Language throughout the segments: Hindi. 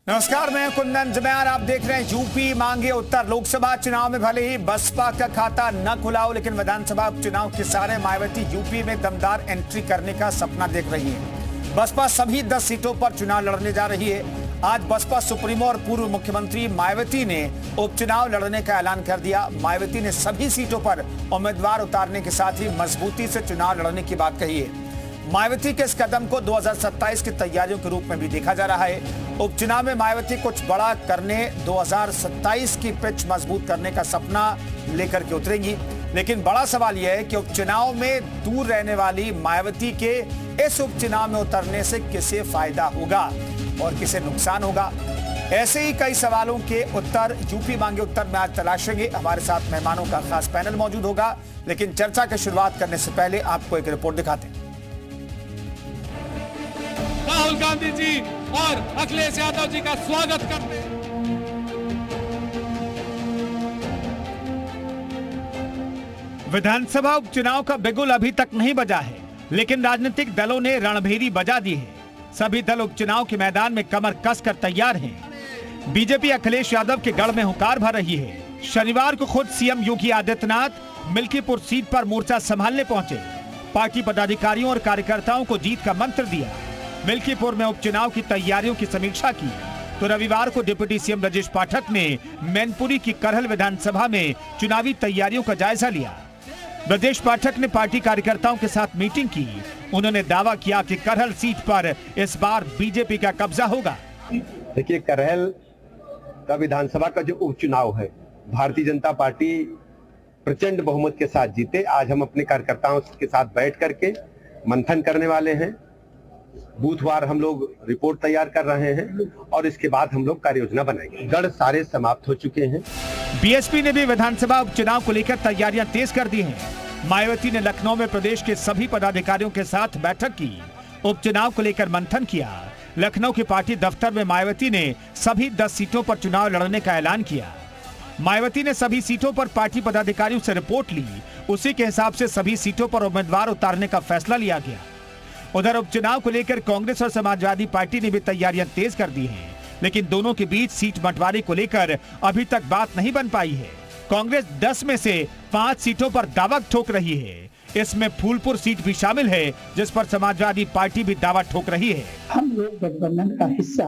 नमस्कार, मैं कुंदन जमैर। आप देख रहे हैं यूपी मांगे उत्तर। लोकसभा चुनाव में भले ही बसपा का खाता न खुला हो, लेकिन विधानसभा उपचुनाव के सारे मायावती यूपी में दमदार एंट्री करने का सपना देख रही है। बसपा सभी 10 सीटों पर चुनाव लड़ने जा रही है। आज बसपा सुप्रीमो और पूर्व मुख्यमंत्री मायावती ने उपचुनाव लड़ने का ऐलान कर दिया। मायावती ने सभी सीटों पर उम्मीदवार उतारने के साथ ही मजबूती से चुनाव लड़ने की बात कही है। मायावती के इस कदम को 2027 की तैयारियों के रूप में भी देखा जा रहा है। उपचुनाव में मायावती कुछ बड़ा करने 2027 की पिच मजबूत करने का सपना लेकर के उतरेंगी, लेकिन बड़ा सवाल यह है कि उपचुनाव में दूर रहने वाली मायावती के इस उपचुनाव में उतरने से किसे फायदा होगा और किसे नुकसान होगा। ऐसे ही कई सवालों के उत्तर यूपी मांगे उत्तर में आज तलाशेंगे। हमारे साथ मेहमानों का खास पैनल मौजूद होगा, लेकिन चर्चा की शुरुआत करने से पहले आपको एक रिपोर्ट दिखाते हैं। राहुल गांधी जी और अखिलेश यादव जी का स्वागत करते हैं। विधानसभा उपचुनाव का बिगुल अभी तक नहीं बजा है, लेकिन राजनीतिक दलों ने रणभेरी बजा दी है। सभी दल उपचुनाव के मैदान में कमर कसकर तैयार हैं। बीजेपी अखिलेश यादव के गढ़ में हुंकार भर रही है। शनिवार को खुद सीएम योगी आदित्यनाथ मिल्कीपुर सीट पर मोर्चा संभालने पहुंचे। पार्टी पदाधिकारियों और कार्यकर्ताओं को जीत का मंत्र दिया। मिल्कीपुर में उपचुनाव की तैयारियों की समीक्षा की तो रविवार को डिप्टी सीएम ब्रजेश पाठक ने मैनपुरी की करहल विधानसभा में चुनावी तैयारियों का जायजा लिया। ब्रजेश पाठक ने पार्टी कार्यकर्ताओं के साथ मीटिंग की। उन्होंने दावा किया कि करहल सीट पर इस बार बीजेपी का कब्जा होगा। देखिए, करहल का विधानसभा का जो उपचुनाव है, भारतीय जनता पार्टी प्रचंड बहुमत के साथ जीते। आज हम अपने कार्यकर्ताओं के साथ बैठ करके मंथन करने वाले हैं। बूथवार हम लोग रिपोर्ट तैयार कर रहे हैं और इसके बाद हम लोग कार्य योजना बनाएंगे। गढ़ सारे समाप्त हो चुके हैं। बीएसपी ने भी विधानसभा उपचुनाव को लेकर तैयारियां तेज कर दी हैं। मायावती ने लखनऊ में प्रदेश के सभी पदाधिकारियों के साथ बैठक की, उपचुनाव को लेकर मंथन किया। लखनऊ के पार्टी दफ्तर में मायावती ने सभी 10 सीटों पर चुनाव लड़ने का ऐलान किया। मायावती ने सभी सीटों पर पार्टी पदाधिकारियों से रिपोर्ट ली। उसी के हिसाब से सभी सीटों पर उम्मीदवार उतारने का फैसला लिया गया। उधर उपचुनाव को लेकर कांग्रेस और समाजवादी पार्टी ने भी तैयारियां तेज कर दी हैं, लेकिन दोनों के बीच सीट बंटवारे को लेकर अभी तक बात नहीं बन पाई है। कांग्रेस 10 में से 5 सीटों पर दावा ठोक रही है। इसमें फूलपुर सीट भी शामिल है, जिस पर समाजवादी पार्टी भी दावा ठोक रही है। हम लोग गठबंधन का हिस्सा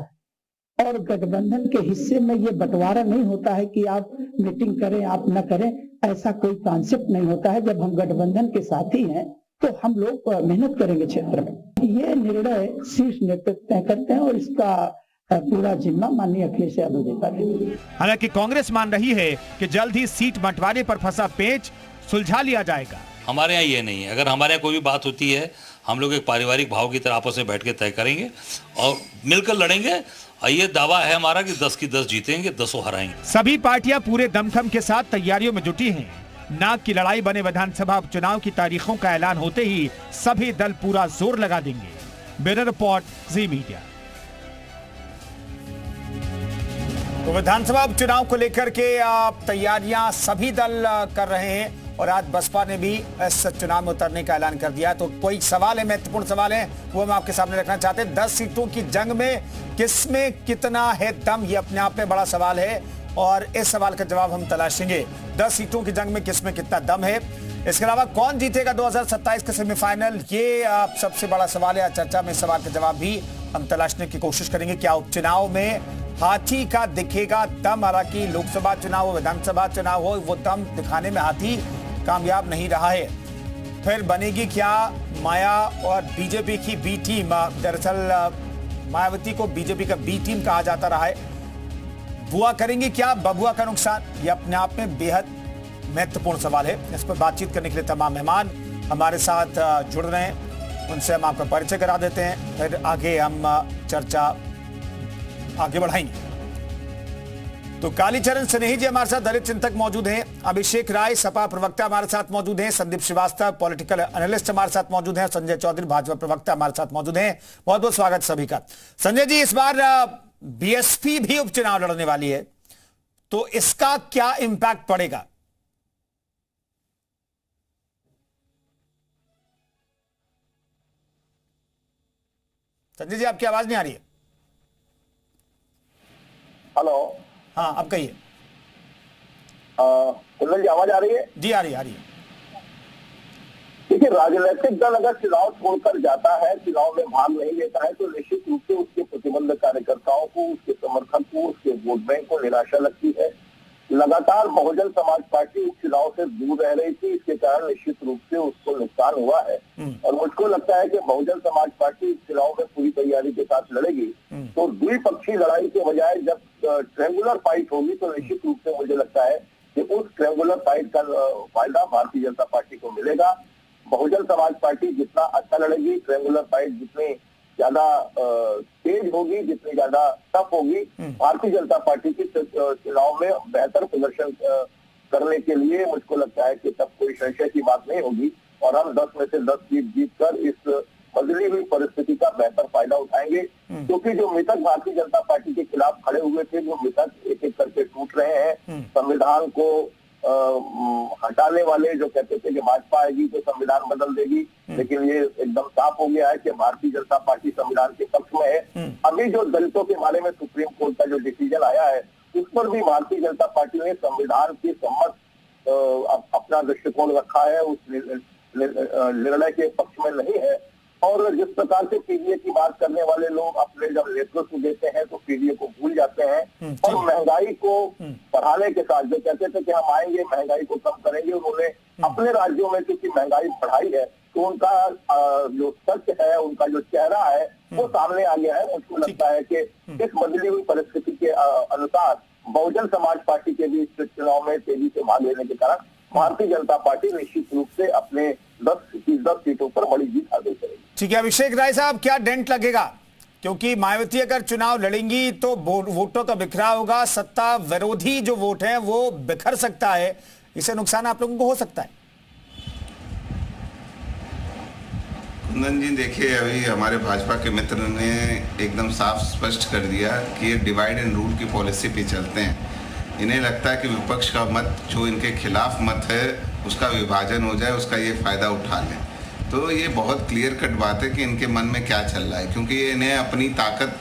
है और गठबंधन के हिस्से में ये बंटवारा नहीं होता है कि आप मीटिंग करें आप न करें, ऐसा कोई कॉन्सेप्ट नहीं होता है। जब हम गठबंधन के साथी हैं तो हम लोग मेहनत करेंगे क्षेत्र में। ये निर्णय शीर्ष नेतृत्व तय करते हैं और इसका पूरा जिम्मा माननीय अखिलेश यादव जी का है। हालांकि कांग्रेस मान रही है कि जल्द ही सीट बंटवारे पर फंसा पेच सुलझा लिया जाएगा। हमारे यहाँ ये नहीं है। अगर हमारे यहाँ कोई भी बात होती है, हम लोग एक पारिवारिक भाव की तरह आपस में बैठ के तय करेंगे और मिलकर लड़ेंगे। ये दावा है हमारा कि 10 की 10 जीतेंगे, 10 हराएंगे। सभी पार्टियां पूरे दमखम के साथ तैयारियों में जुटी हैं। नाक की लड़ाई बने विधानसभा उपचुनाव की तारीखों का ऐलान होते ही सभी दल पूरा जोर लगा देंगे। ब्यूरो रिपोर्ट, जी मीडिया। तो विधानसभा उपचुनाव को लेकर के तैयारियां सभी दल कर रहे हैं और आज बसपा ने भी इस चुनाव में उतरने का ऐलान कर दिया। तो कोई सवाल है, महत्वपूर्ण सवाल है, वो हम आपके सामने रखना चाहते हैं। 10 सीटों की जंग में किसमें कितना है दम, ये अपने आप में बड़ा सवाल है और इस सवाल का जवाब हम तलाशेंगे। 10 सीटों की जंग में किसमें कितना दम है। इसके अलावा कौन जीतेगा 2027 का सेमीफाइनल, ये सबसे बड़ा सवाल है। चर्चा में सवाल का जवाब भी हम तलाशने की कोशिश करेंगे। क्या उपचुनाव में हाथी का दिखेगा दम? हालांकि लोकसभा चुनाव हो, विधानसभा चुनाव हो, वो दम दिखाने में हाथी कामयाब नहीं रहा है। फिर बनेगी क्या माया और बीजेपी की बी टीम? दरअसल मायावती को बीजेपी का बी टीम कहा जाता रहा है। बुआ करेंगे क्या बबुआ का नुकसान? ये अपने आप में बेहद महत्वपूर्ण सवाल है। इस पर बातचीत करने के लिए तमाम मेहमान हमारे साथ जुड़ रहे हैं, उनसे हम आपका परिचय करा देते हैं, फिर आगे हम चर्चा आगे बढ़ाएंगे। तो कालीचरण स्नेही जी हमारे साथ दलित चिंतक मौजूद हैं, अभिषेक राय सपा प्रवक्ता हमारे साथ मौजूद हैं, संदीप श्रीवास्तव पॉलिटिकल एनालिस्ट हमारे साथ मौजूद हैं, संजय चौधरी भाजपा प्रवक्ता हमारे साथ मौजूद हैं। बहुत बहुत स्वागत सभी का। संजय जी, इस बार बीएसपी भी उपचुनाव लड़ने वाली है, तो इसका क्या इंपैक्ट पड़ेगा? संजय जी, आपकी आवाज नहीं आ रही है। हेलो। हाँ, अब कहिए। कुंदन जी, आवाज आ रही है? जी, आ रही है। देखिए, राजनीतिक दल अगर चुनाव छोड़कर जाता है, चुनाव में भाग नहीं लेता है, तो निश्चित रूप से उसके प्रतिबंध कार्यकर्ताओं को, उसके समर्थक को, उसके वोट बैंक को निराशा लगती है। लगातार बहुजन समाज पार्टी चुनाव से दूर रह रही थी, इसके कारण निश्चित रूप से उसको नुकसान हुआ है। और मुझको लगता है कि बहुजन समाज पार्टी चुनाव में पूरी तैयारी के साथ लड़ेगी, तो द्विपक्षीय लड़ाई के बजाय जब ट्रायंगुलर फाइट होगी, तो निश्चित रूप से मुझे लगता है कि उस ट्रायंगुलर फाइट का फायदा भारतीय जनता पार्टी को मिलेगा। बहुजन समाज पार्टी जितना अच्छा लड़ेगी, ट्रायंगुलर फाइट जितनी ज्यादा तेज होगी, जितनी ज्यादा टफ होगी, भारतीय जनता पार्टी की चुनाव में बेहतर प्रदर्शन करने के लिए मुझको लगता है कि तब कोई संशय की बात नहीं होगी और हम 10 में से 10 जीत कर इस बदली हुई परिस्थिति का बेहतर फायदा उठाएंगे। क्योंकि जो मृतक भारतीय जनता पार्टी के खिलाफ खड़े हुए थे, जो मृतक एक एक करके टूट रहे हैं, संविधान को हटाने वाले जो कहते थे कि भाजपा आएगी तो संविधान बदल देगी, लेकिन ये एकदम साफ हो गया है कि भारतीय जनता पार्टी संविधान के पक्ष में है। अभी जो दलितों के बारे में सुप्रीम कोर्ट का जो डिसीजन आया है, उस पर भी भारतीय जनता पार्टी ने संविधान के सम्मत अपना दृष्टिकोण रखा है, उस निर्णय के पक्ष में नहीं है। और जिस प्रकार से पीडीए की बात करने वाले लोग अपने जब नेतृत्व देते हैं तो पीडीए को भूल जाते हैं और महंगाई को बढ़ाने के साथ जो कहते थे कि हम आएंगे महंगाई को कम करेंगे, उन्होंने अपने राज्यों में क्योंकि महंगाई बढ़ाई है तो उनका जो सच है, उनका जो चेहरा है वो सामने आ गया है। मुझको लगता है कि इस बदली हुई परिस्थिति के अनुसार बहुजन समाज पार्टी के भी इस चुनाव में तेजी से भाग लेने के कारण भारतीय जनता पार्टी निश्चित रूप से अपने 10 सीटों पर बड़ी जीत हासिल करेगी। ठीक है, अभिषेक राय साहब, क्या डेंट लगेगा? क्योंकि मायावती अगर चुनाव लड़ेंगी तो वोटों का बिखराव होगा, सत्ता विरोधी जो वोट है वो बिखर सकता है, इससे नुकसान आप लोगों को हो सकता है। कुंदन जी, देखिए, अभी हमारे भाजपा के मित्र ने एकदम साफ स्पष्ट कर दिया कि ये डिवाइड एंड रूल की पॉलिसी पे चलते हैं। इन्हें लगता है कि विपक्ष का मत जो इनके खिलाफ मत है उसका विभाजन हो जाए, उसका ये फायदा उठा लें। तो ये बहुत क्लियर कट बात है कि इनके मन में क्या चल रहा है, क्योंकि इन्हें अपनी ताकत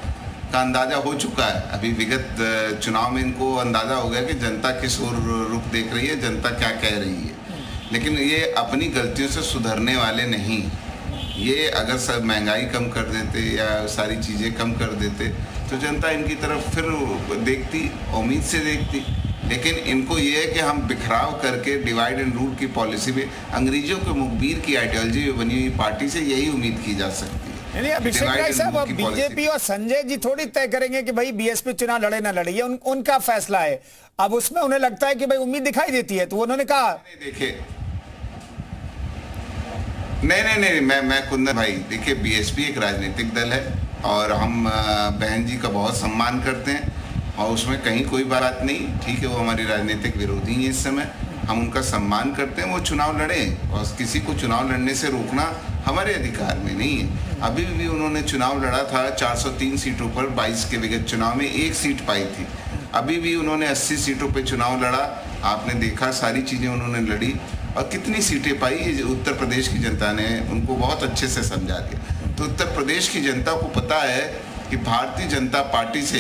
का अंदाज़ा हो चुका है। अभी विगत चुनाव में इनको अंदाज़ा हो गया कि जनता किस ओर रुख देख रही है, जनता क्या कह रही है। लेकिन ये अपनी गलतियों से सुधरने वाले नहीं। ये अगर सब महंगाई कम कर देते या सारी चीज़ें कम कर देते तो जनता इनकी तरफ फिर देखती, उम्मीद से देखती। लेकिन इनको ये है कि हम बिखराव करके डिवाइड एंड रूल की पॉलिसी में अंग्रेजों के मुखबिर की आइडियोलॉजी में बनी हुई पार्टी से यही उम्मीद की जा सकती है। नहीं, अभिषेक राय साहब, अब बीजेपी और संजय जी थोड़ी तय करेंगे कि भाई बीएसपी चुनाव लड़े ना लड़े, ये उनका फैसला है। अब उसमें उन्हें लगता है कि भाई उम्मीद दिखाई देती है, तो उन्होंने कहा देखिए नहीं, मैं कुंदन भाई, देखिए, बीएसपी एक राजनीतिक दल है और हम बहन जी का बहुत सम्मान करते हैं और उसमें कहीं कोई बात नहीं। ठीक है, वो हमारी राजनीतिक विरोधी है इस समय, हम उनका सम्मान करते हैं, वो चुनाव लड़ें और किसी को चुनाव लड़ने से रोकना हमारे अधिकार में नहीं है। अभी भी उन्होंने चुनाव लड़ा था 403 सीटों पर, 22 के विगत चुनाव में 1 सीट पाई थी। अभी भी उन्होंने 80 सीटों पर चुनाव लड़ा, आपने देखा सारी चीज़ें उन्होंने लड़ी और कितनी सीटें पाई, ये उत्तर प्रदेश की जनता ने उनको बहुत अच्छे से समझा दिया। तो उत्तर प्रदेश की जनता को पता है कि भारतीय जनता पार्टी से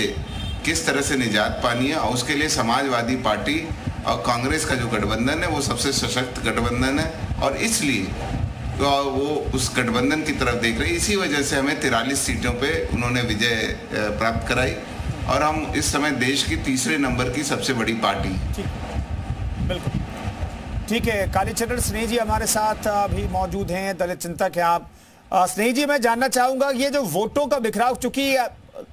किस तरह से निजात पानी है और उसके लिए समाजवादी पार्टी और कांग्रेस का जो गठबंधन है वो सबसे सशक्त गठबंधन है और इसलिए तो वो उस गठबंधन की तरफ देख रहे हैं। इसी वजह से हमें 43 सीटों पे उन्होंने विजय प्राप्त कराई और हम इस समय देश की 3रे नंबर की सबसे बड़ी पार्टी हैं। बिल्कुल ठीक है। कालीचरण स्नेह जी हमारे साथ अभी मौजूद हैं, दलित चिंतक हैं आप। स्नेह जी, मैं जानना चाहूंगा, ये जो वोटों का बिखराव, चूंकि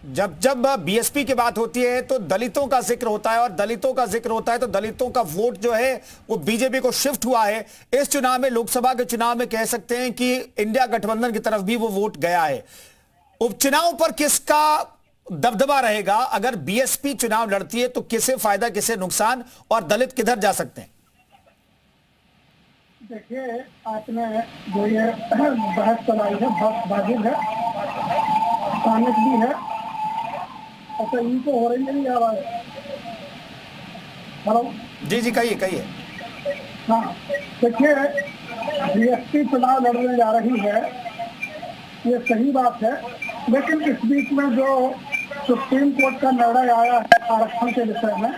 जब बीएसपी की बात होती है तो दलितों का जिक्र होता है और दलितों का जिक्र होता है तो दलितों का वोट जो है वो बीजेपी को शिफ्ट हुआ है। इस चुनाव में, लोकसभा के चुनाव में कह सकते हैं कि इंडिया गठबंधन की तरफ भी वो वोट गया है। उपचुनाव पर किसका दबदबा रहेगा? अगर बीएसपी चुनाव लड़ती है तो किसे फायदा, किसे नुकसान, और दलित किधर जा सकते हैं? देखिए, आपने जो ये बहस चलाई है बहुत वाजिब है, स्थानिक भी है। अच्छा, इनको हो रही है आवाज? हेलो जी जी, कहिए। हाँ, देखिए, बीएसपी चुनाव लड़ने जा रही है, ये सही बात है, लेकिन इस बीच में जो सुप्रीम कोर्ट का निर्णय आया है आरक्षण के विषय में,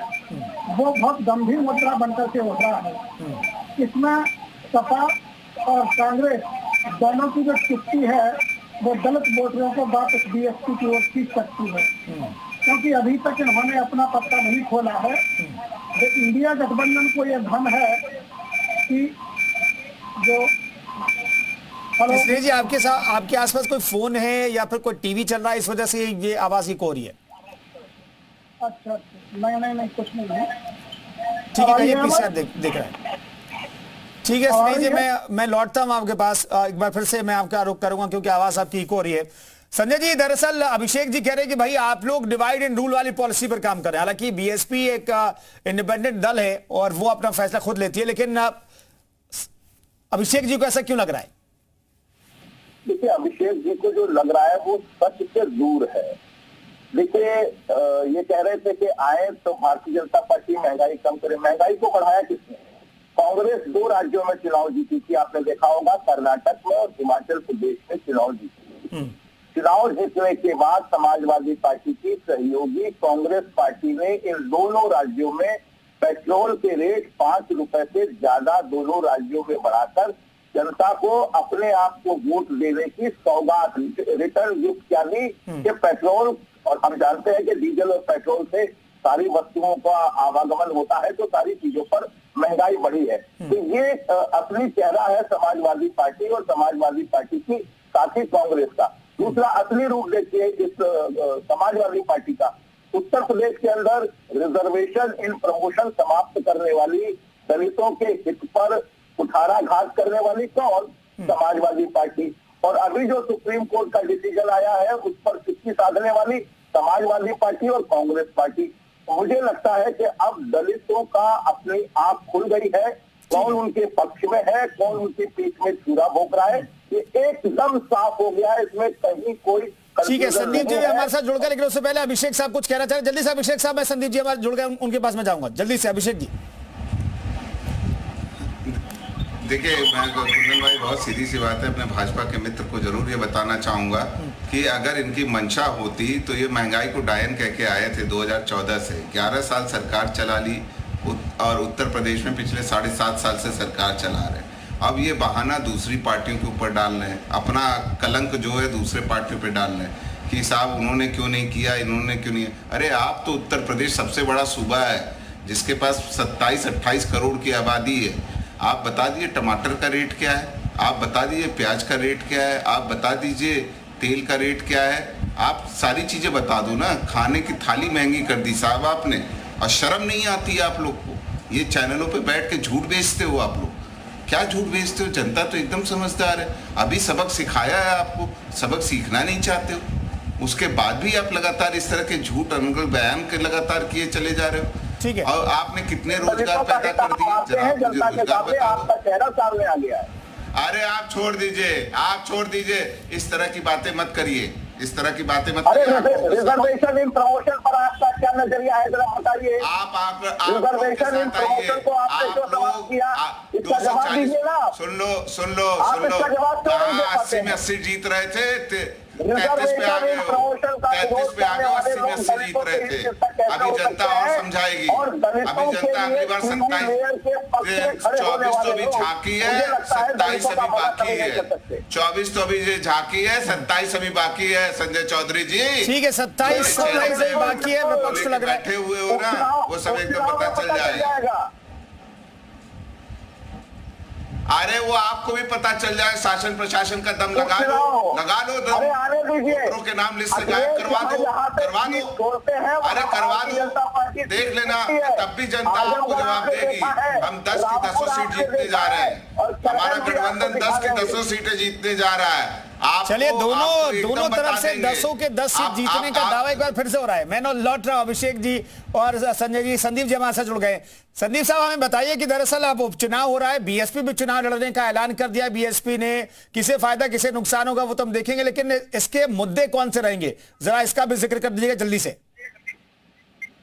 वो बहुत गंभीर मुद्दा बनकर के उठ रहा है। इसमें सपा और कांग्रेस दोनों की जो चिट्ठी है वो दलित वोटरों को वापस बीएसपी की ओर खींच सकती है, क्योंकि अभी तक इन्होंने अपना पत्ता नहीं खोला है। जो इंडिया गठबंधन को यह भ्रम है कि जो इसलिए जी आपके साथ आपके आसपास कोई फोन है या फिर कोई टीवी चल रहा है, इस वजह से ये आवाज ही हो रही है। अच्छा, नहीं कुछ नहीं है। ठीक है, ये पीछे देख रहे हैं। ठीक है स्नेह जी, मैं लौटता हूं आपके पास। एक बार फिर से मैं आपका रुख करूंगा क्योंकि आवाज आपकी इको हो रही है। संजय जी, दरअसल अभिषेक जी कह रहे हैं कि भाई आप लोग डिवाइड एंड रूल वाली पॉलिसी पर काम कर रहे हैं। हालांकि बीएसपी एक इंडिपेंडेंट दल है और वो अपना फैसला खुद लेती है, लेकिन अभिषेक जी को ऐसा क्यों लग रहा है? देखिए, अभिषेक जी को जो लग रहा है वो सच से दूर है। देखिए, ये कह रहे थे कि आए तो भारतीय जनता पार्टी महंगाई कम करे। महंगाई को बढ़ाया किसने? कांग्रेस 2 राज्यों में चुनाव जीती थी, आपने देखा होगा, कर्नाटक में और हिमाचल प्रदेश में चुनाव जीती। चुनाव जीतने के बाद समाजवादी पार्टी की सहयोगी कांग्रेस पार्टी ने इन दोनों राज्यों में पेट्रोल के रेट 5 रुपए से ज्यादा दोनों राज्यों में बढ़ाकर जनता को अपने आप को वोट देने की सौगात, रिटर्न गिफ्ट क्या दी कि पेट्रोल, और हम जानते हैं कि डीजल और पेट्रोल से सारी वस्तुओं का आवागमन होता है, तो सारी चीजों पर महंगाई बढ़ी है। तो ये असली चेहरा है समाजवादी पार्टी और समाजवादी पार्टी की साथी कांग्रेस का। दूसरा असली रूप देखिए इस समाजवादी पार्टी का, उत्तर प्रदेश के अंदर रिजर्वेशन इन प्रमोशन समाप्त करने वाली, दलितों के हित पर कुठाराघात करने वाली कौन? समाजवादी पार्टी। और अभी जो सुप्रीम कोर्ट का डिसीजन आया है उस पर चिट्ठी साधने वाली समाजवादी पार्टी और कांग्रेस पार्टी। मुझे लगता है कि अब दलितों का अपनी आंख खुल गई है, कौन उनके पक्ष में है, कौन उनकी पीठ में छुरा भोंक रहा है, ये एकदम साफ हो गया है। इसमें कहीं कोई ठीक है। संदीप जी हमारे साथ जुड़ गए, लेकिन उससे पहले अभिषेक साहब कुछ कहना चाह रहे हैं। जल्दी से अभिषेक साहब, मैं संदीप जी हमारे जुड़ गए, उनके पास में जाऊंगा। जल्दी से अभिषेक जी। देखिए, मैं कुंदन भाई, बहुत सीधी सी बात है, अपने भाजपा के मित्र को जरूर ये बताना चाहूंगा कि अगर इनकी मंशा होती तो ये महंगाई को डायन कह के आए थे 2014 से। 11 साल सरकार चला ली और उत्तर प्रदेश में पिछले 7.5 साल से सरकार चला रहे। अब ये बहाना दूसरी पार्टियों के ऊपर डाल रहे हैं, अपना कलंक जो है दूसरे पार्टियों पे डाल रहे हैं कि साहब उन्होंने क्यों नहीं किया, इन्होंने क्यों नहीं। अरे आप तो उत्तर प्रदेश सबसे बड़ा सूबा है जिसके पास 27-28 करोड़ की आबादी है। आप बता दीजिए टमाटर का रेट क्या है, आप बता दीजिए प्याज का रेट क्या है, आप बता दीजिए तेल का रेट क्या है, आप सारी चीज़ें बता दो ना। खाने की थाली महंगी कर दी साहब आपने, और शर्म नहीं आती आप लोग को? ये चैनलों पे बैठ के झूठ बेचते हो आप लोग। क्या झूठ बेचते हो? जनता तो एकदम समझदार है। अभी सबक सिखाया है आपको, सबक सीखना नहीं चाहते हो, उसके बाद भी आप लगातार इस तरह के झूठ अनगढ़ बयान के लगातार किए चले जा रहे हो। ठीक है। और आपने कितने रोजगार पैदा कर दिए, जरा मुझे रोजगार बता आपका चेहरा सामने आ गया है। अरे आप छोड़ दीजिए, आप छोड़ दीजिए, इस तरह की बातें मत करिए, इस तरह की बातें मत करिए। रिजर्वेशन इन प्रमोशन पर आपका क्या नजरिया है, जरा बताइए। आप रिजर्वेशन इन प्रमोशन को आपने जो सवाल किया, इसका जवाब दीजिए ना। सुन लो, कहाँ 80 में 80 जीत रहे थे, 33 पे आ गए हो, 33 पे आ गए, 80 में 80 जीत रहे थे। अभी जनता और समझाएगी, अभी जनता अगली बार 24 तो अभी झांकी है, 27 अभी बाकी है। 24 तो अभी झांकी है, 27 अभी बाकी है। संजय चौधरी जी, ठीक है, 27 अभी बाकी है। विपक्ष को लग रहा है बैठे हुए हो ना, वो सब एकदम पता चल जाएगा। अरे वो आपको भी पता चल जाए, शासन प्रशासन का दम लगा लो दम के नाम लिस्ट से गायब करवा दो। अरे करवा दो, देख लेना, तब भी जनता आपको जवाब देगी। हम 10 की 10 सीट जीतने जा रहे हैं, हमारा गठबंधन 10 की 10 सीटें जीतने जा रहा है। चलिए, दोनों तरफ से 10 के 10 सीट जीतने का दावा एक बार फिर से हो रहा है। मैं लौट रहा हूं अभिषेक जी और संजय जी। संदीप जी हमारे साथ जुड़ गए। संदीप साहब, हमें बताइए कि दरअसल अब उपचुनाव हो रहा है, बीएसपी भी चुनाव लड़ने का ऐलान कर दिया। बीएसपी ने किसे फायदा किसे नुकसान होगा वो तो हम देखेंगे, लेकिन इसके मुद्दे कौन से रहेंगे, जरा इसका भी जिक्र कर दीजिएगा जल्दी से।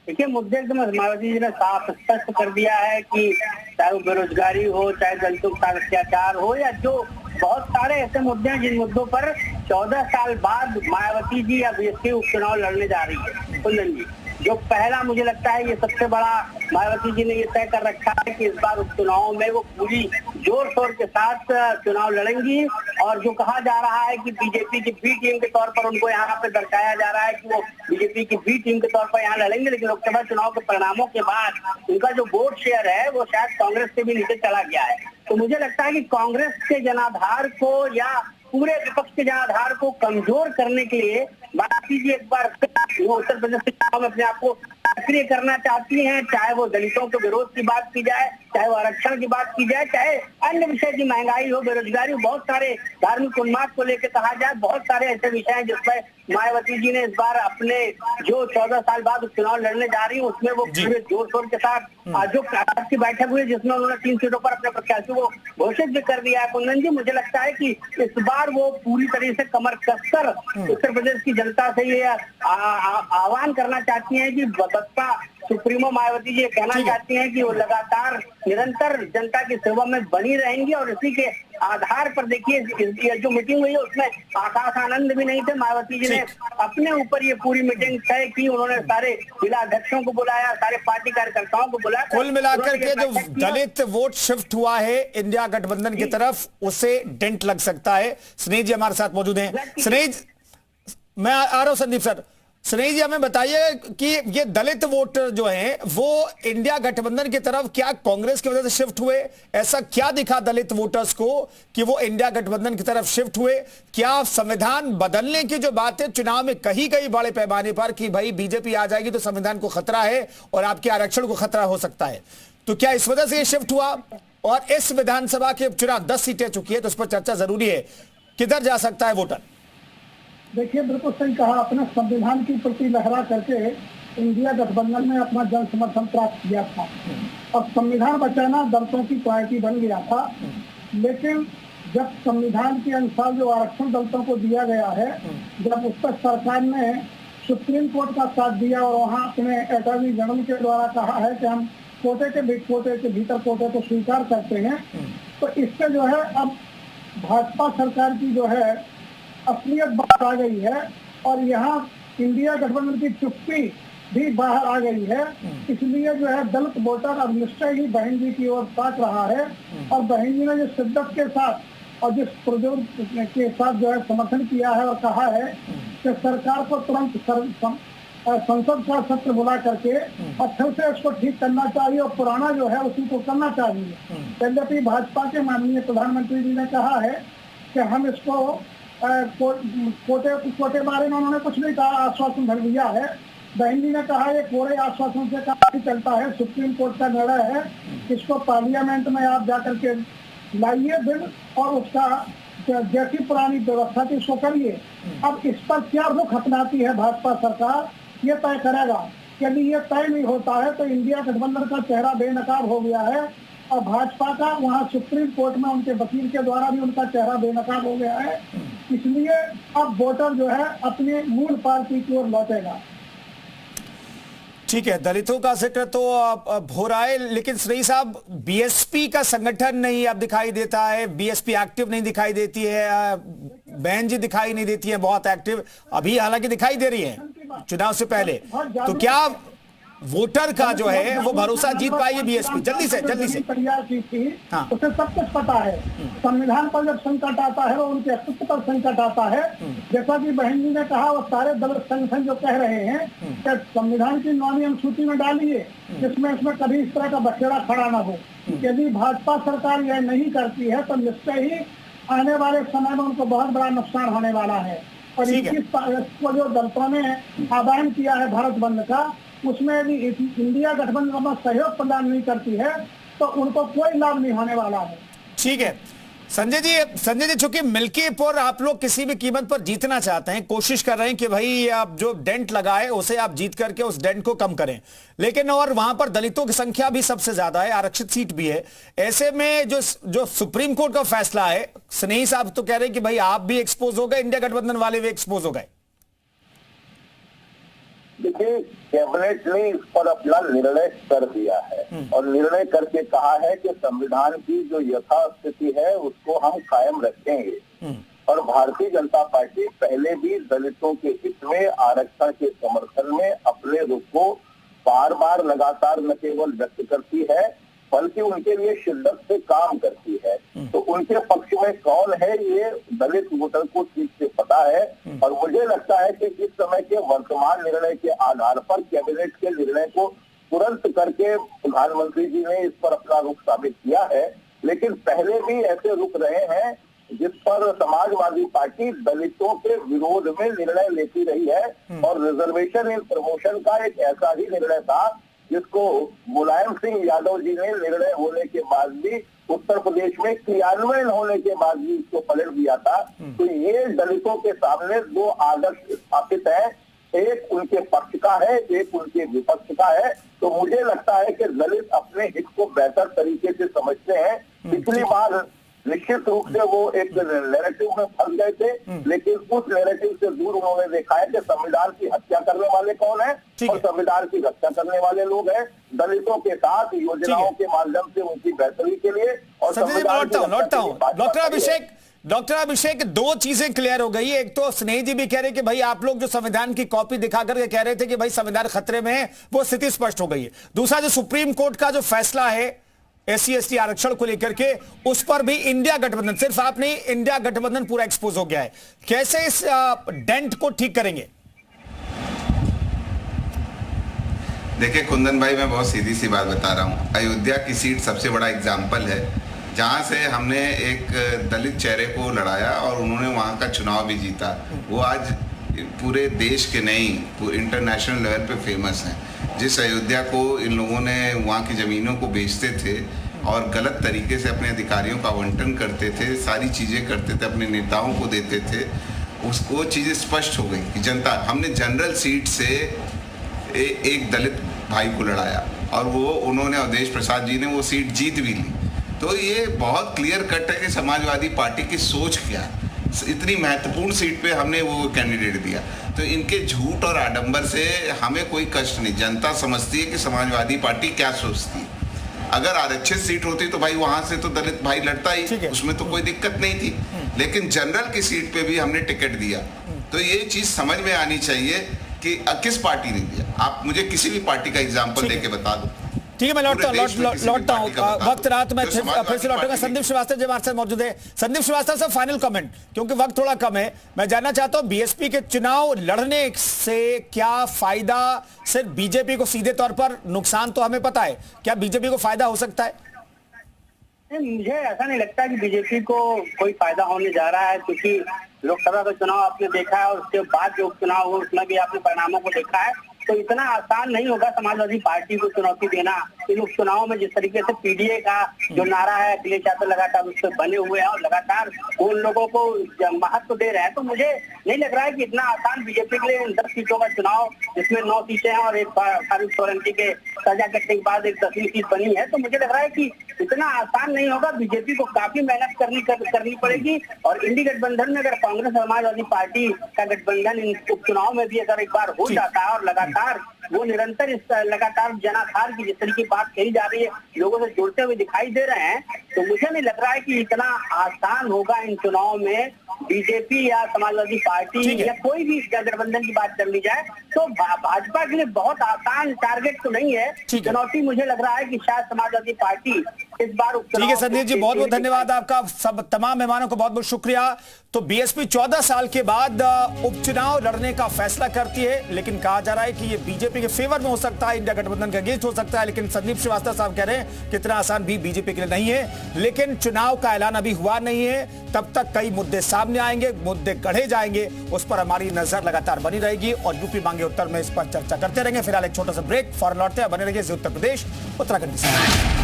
देखिए, मुद्दे एकदम मायावती जी ने साफ स्पष्ट कर दिया है कि चाहे वो बेरोजगारी हो, चाहे दलितों का अत्याचार हो, या जो बहुत सारे ऐसे मुद्दे हैं जिन मुद्दों पर 14 साल बाद मायावती जी या बीएसपी उपचुनाव लड़ने जा रही है। कुंदन जी, जो पहला मुझे लगता है ये सबसे बड़ा मायावती जी ने ये तय कर रखा है कि इस बार उपचुनाव में वो पूरी जोर शोर के साथ चुनाव लड़ेंगी। और जो कहा जा रहा है कि बीजेपी की बी टीम के तौर पर उनको यहाँ पे दर्शाया जा रहा है कि वो बीजेपी की बी टीम के तौर पर यहाँ लड़ेंगे, लेकिन लोकसभा चुनाव के परिणामों के बाद उनका जो वोट शेयर है वो शायद कांग्रेस से भी नीचे चला गया है। तो मुझे लगता है कि कांग्रेस के जनाधार को या पूरे विपक्ष के जनाधार को कमजोर करने के लिए मायावती जी एक बार वो उत्तर प्रदेश के चुनाव में अपने आप को सक्रिय करना चाहती हैं, चाहे वो दलितों के विरोध की बात की जाए, चाहे वो आरक्षण की बात की जाए, चाहे अन्य विषय की महंगाई हो, बेरोजगारी हो, बहुत सारे धार्मिक उन्माद को लेकर कहा जाए, बहुत सारे ऐसे विषय हैं जिसमें मायावती जी ने इस बार अपने जो 14 साल बाद चुनाव लड़ने जा रही है उसमें वो पूरे जोर शोर के साथ जो प्राप्त की बैठक हुई जिसमें उन्होंने 3 सीटों पर अपने प्रत्याशी को घोषित भी कर दिया है। कुंदन जी, मुझे लगता है कि इस बार वो पूरी तरह से कमर कसकर उत्तर प्रदेश की जनता से ये आह्वान करना चाहती हैं कि बसपा सुप्रीमो मायावती जी कहना चाहती हैं कि वो लगातार निरंतर जनता की सेवा में बनी रहेंगी। और इसी के आधार पर देखिए जो मीटिंग हुई है उसमें आकाश आनंद भी नहीं थे। मायावती जी ने अपने ऊपर ये पूरी मीटिंग तय की, उन्होंने सारे जिला अध्यक्षों को बुलाया, सारे पार्टी कार्यकर्ताओं को बुलाया। कुल मिलाकर के जो दलित वोट शिफ्ट हुआ है इंडिया गठबंधन की तरफ उसे डेंट लग सकता है। स्नेह जी हमारे साथ मौजूद हैं। स्नेह, मैं आ रहा हूं संदीप सर। स्नेह जी हमें बताइए कि ये दलित वोट जो हैं वो इंडिया गठबंधन की तरफ क्या कांग्रेस की वजह से शिफ्ट हुए? ऐसा क्या दिखा दलित वोटर्स को कि वो इंडिया गठबंधन की तरफ शिफ्ट हुए? क्या संविधान बदलने की जो बात है चुनाव में कही गई बड़े पैमाने पर कि भाई बीजेपी आ जाएगी तो संविधान को खतरा है और आपके आरक्षण को खतरा हो सकता है, तो क्या इस वजह से ये शिफ्ट हुआ? और इस विधानसभा के उपचुनाव 10 सीटें चुकी है तो उस पर चर्चा जरूरी है, किधर जा सकता है वोटर? देखिए, बिल्कुल सही कहा, अपने संविधान की प्रति लहरा करके इंडिया गठबंधन में अपना जन समर्थन प्राप्त किया था और संविधान बचाना दलितों की प्रायोरिटी बन गया था। लेकिन जब संविधान के अनुसार जो आरक्षण दलितों को दिया गया है, जब उस पर सरकार ने सुप्रीम कोर्ट का साथ दिया और वहाँ अपने अटॉर्नी जनरल के द्वारा कहा है कि हम कोटे के भीतर कोटे को स्वीकार करते हैं, तो इससे जो है अब भाजपा सरकार की जो है असलियत बात आ गई है और यहाँ इंडिया गठबंधन की चुप्पी भी बाहर आ गई है। इसलिए जो है दलित वोटर अब निश्चय ही बहन जी की ओर ताक रहा है और बहन जी ने जो शिद्दत के साथ और जिस प्रजोर के साथ जो है समर्थन किया है और कहा है कि सरकार को तुरंत संसद का सत्र बुला करके और फिर से इसको ठीक करना चाहिए और पुराना जो है उसी को करना चाहिए। यद्यपि भाजपा के माननीय प्रधानमंत्री जी ने कहा है कि हम इसको कोटे बारे में उन्होंने कुछ नहीं कहा, आश्वासन धर दिया है। बहन जी ने कहा ये कोरे आश्वासन से काम चलता है, सुप्रीम कोर्ट का निर्णय है, इसको पार्लियामेंट में आप जाकर के लाइए बिल और उसका जैसी पुरानी व्यवस्था थी उसको करिए। अब इस पर क्या रुख अपनाती है भाजपा सरकार ये तय करेगा। यदि ये तय नहीं होता है तो इंडिया गठबंधन का चेहरा बेनकाब हो गया है और भाजपा का वहाँ सुप्रीम कोर्ट में उनके वकील के द्वारा भी उनका चेहरा बेनकाब हो गया है। इसलिए अब वोटर जो है अपने मूल पार्टी की ओर लौटेगा। ठीक है, दलितों का जिक्र तो हो रहा है, लेकिन श्री साहब बीएसपी का संगठन नहीं अब दिखाई देता है, बीएसपी एक्टिव नहीं दिखाई देती है, बहन जी दिखाई नहीं देती है बहुत एक्टिव, अभी हालांकि दिखाई दे रही है चुनाव से पहले, तो क्या वोटर का जो है वो भरोसा जीत पाएगी बीएसपी? जल्दी से तैयार की थी, उसे सब कुछ पता है। संविधान पर जब संकट आता है वो उनके अस्तित्व पर संकट आता है। जैसा कि बहन जी ने कहा, वो सारे दलित संगठन जो कह रहे हैं कि संविधान की 9वीं अनुसूची में डालिए जिसमें इसमें कभी इस तरह का बखेड़ा खड़ा ना हो। यदि भाजपा सरकार यह नहीं करती है तो निश्चय ही आने वाले समय में उनको बहुत बड़ा नुकसान होने वाला है। और 21 को जो दलितों ने आह्वान किया है भारत बंद का, उसमें यदि इंडिया गठबंधन अपना सहयोग प्रदान नहीं करती है तो उनको कोई लाभ नहीं होने वाला है। ठीक है संजय जी, चूंकि मिल्कीपुर आप लोग किसी भी कीमत पर जीतना चाहते हैं, कोशिश कर रहे हैं कि भाई आप जो डेंट लगाए उसे आप जीत करके उस डेंट को कम करें, लेकिन और वहां पर दलितों की संख्या भी सबसे ज्यादा है, आरक्षित सीट भी है। ऐसे में जो सुप्रीम कोर्ट का फैसला है, स्नेही साहब तो कह रहे हैं कि भाई आप भी एक्सपोज हो गए, इंडिया गठबंधन वाले भी एक्सपोज हो गए। देखिए, कैबिनेट ने इस पर अपना निर्णय कर दिया है और निर्णय करके कहा है कि संविधान की जो यथास्थिति है उसको हम कायम रखेंगे। और भारतीय जनता पार्टी पहले भी दलितों के हित में आरक्षण के समर्थन में अपने रुख को बार बार लगातार न केवल व्यक्त करती है बल्कि उनके लिए शिद्दत से काम करती है। तो उनके पक्ष में कौन है ये दलित वोटर को ठीक से पता है। और मुझे लगता है कि इस समय के वर्तमान निर्णय के आधार पर कैबिनेट के निर्णय को तुरंत करके प्रधानमंत्री जी ने इस पर अपना रुख साबित किया है। लेकिन पहले भी ऐसे रुख रहे हैं जिस पर समाजवादी पार्टी दलितों के विरोध में निर्णय लेती रही है। और रिजर्वेशन इन प्रमोशन का एक ऐसा ही निर्णय था जिसको मुलायम सिंह यादव जी ने निर्णय होने के बाद भी उत्तर प्रदेश में क्रियान्वयन होने के बाद भी इसको पलट दिया था। तो ये दलितों के सामने दो आदर्श स्थापित है, एक उनके पक्ष का है, एक उनके विपक्ष का है। तो मुझे लगता है कि दलित अपने हित को बेहतर तरीके से समझते हैं। पिछली बार निश्चित रूप से वो एक नैरेटिव में फंस गए थे, लेकिन उस नैरेटिव से दूर उन्होंने देखा है कि संविधान की हत्या करने वाले कौन है और संविधान की रक्षा करने वाले लोग हैं। दलितों के साथ योजनाओं के माध्यम से उनकी बेहतरी के लिए और लौटता हूं डॉक्टर अभिषेक, दो चीजें क्लियर हो गई। एक तो स्नेही जी भी कह रहे कि भाई आप लोग जो संविधान की कॉपी दिखा करके कह रहे थे कि भाई संविधान खतरे में है, वो स्थिति स्पष्ट हो गई है। दूसरा, जो सुप्रीम कोर्ट का जो फैसला है SC/ST आरक्षण को लेकर के, उस पर भी इंडिया गठबंधन, सिर्फ आप नहीं, इंडिया गठबंधन पूरा एक्सपोज हो गया है। कैसे इस डेंट को ठीक करेंगे? देखिए कुंदन भाई, मैं बहुत सीधी सी बात बता रहा हूं। अयोध्या की सीट सबसे बड़ा एग्जाम्पल है जहां से हमने एक दलित चेहरे को लड़ाया और उन्होंने वहां का चुनाव भी जीता। वो आज पूरे देश के नहीं, इंटरनेशनल लेवल पे फेमस हैं। जिस अयोध्या को इन लोगों ने वहाँ की ज़मीनों को बेचते थे और गलत तरीके से अपने अधिकारियों का आवंटन करते थे, सारी चीज़ें करते थे, अपने नेताओं को देते थे, वो चीज़ें स्पष्ट हो गई कि जनता, हमने जनरल सीट से एक दलित भाई को लड़ाया और वो उन्होंने, अवधेश प्रसाद जी ने वो सीट जीत भी ली। तो ये बहुत क्लियर कट है कि समाजवादी पार्टी की सोच क्या है। इतनी महत्वपूर्ण सीट पे हमने वो कैंडिडेट दिया। तो इनके झूठ और आडंबर से हमें कोई कष्ट नहीं। जनता समझती है कि समाजवादी पार्टी क्या सोचती है। अगर आरक्षित सीट होती तो भाई वहां से तो दलित भाई लड़ता ही, उसमें तो कोई दिक्कत नहीं थी। लेकिन जनरल की सीट पे भी हमने टिकट दिया। तो ये चीज समझ में आनी चाहिए कि किस पार्टी ने दिया। आप मुझे किसी भी पार्टी का एग्जाम्पल देके बता दो। ठीक है, मैं लौटता हूँ वक्त रहा तो मैं फिर से लौटूंगा। संदीप श्रीवास्तव जी हमारे साथ मौजूद है। संदीप श्रीवास्तव साहब, फाइनल कमेंट, क्योंकि वक्त थोड़ा कम है। मैं जानना चाहता हूँ, बीएसपी के चुनाव लड़ने से क्या फायदा, सिर्फ बीजेपी को सीधे तौर पर नुकसान तो हमें पता है, क्या बीजेपी को फायदा हो सकता है? मुझे ऐसा नहीं लगता कि बीजेपी को कोई फायदा होने जा रहा है, क्योंकि लोकसभा का चुनाव आपने देखा है और उसके बाद जो उपचुनाव हुआ उसमें भी आपने परिणामों को देखा है। तो इतना आसान नहीं होगा समाजवादी पार्टी को चुनौती देना। इन उपचुनावों में जिस तरीके से पीडीए का जो नारा है, अखिलेश यादव लगातार उस पर बने हुए हैं और लगातार उन लोगों को महत्व दे रहे हैं, तो मुझे नहीं लग रहा है कि इतना आसान बीजेपी के लिए 10 सीटों का चुनाव, जिसमें 9 सीटें हैं और एक फारूक सोलंकी के सजा कटने के बाद एक 10वीं सीट बनी है, तो मुझे लग रहा है कि इतना आसान नहीं होगा। बीजेपी को काफी मेहनत करनी पड़ेगी। और इंडी गठबंधन में अगर कांग्रेस समाजवादी पार्टी का गठबंधन इन उपचुनाव में भी अगर एक बार हो जाता है और लगातार वो निरंतर इस लगातार जनाधार की जिस तरीके की बात कही जा रही है, लोगों से जुड़ते हुए दिखाई दे रहे हैं, तो मुझे नहीं लग रहा है कि इतना आसान होगा इन चुनाव में बीजेपी या समाजवादी पार्टी या कोई भी गठबंधन की बात कर ली जाए तो भाजपा के लिए बहुत आसान टारगेट तो नहीं है। चुनौती मुझे लग रहा है कि शायद समाजवादी पार्टी इस बार। ठीक है संदीप जी, बहुत बहुत धन्यवाद आपका, सब तमाम मेहमानों को बहुत बहुत शुक्रिया। तो बीएसपी 14 साल के बाद उपचुनाव लड़ने का फैसला करती है, लेकिन कहा जा रहा है कि ये बीजेपी के फेवर में हो सकता है, इंडिया गठबंधन का अगेंस्ट हो सकता है। लेकिन संदीप श्रीवास्तव साहब कह रहे हैं कितना आसान भी बीजेपी के लिए नहीं है। लेकिन चुनाव का ऐलान अभी हुआ नहीं है, तब तक कई मुद्दे सामने आएंगे, मुद्दे गढ़े जाएंगे, उस पर हमारी नजर लगातार बनी रहेगी और यूपी मांगे उत्तर में इस पर चर्चा करते रहेंगे। फिलहाल एक छोटा सा ब्रेक, फौरन लौटते हैं, बने रहिए उत्तर प्रदेश उत्तराखंड के साथ।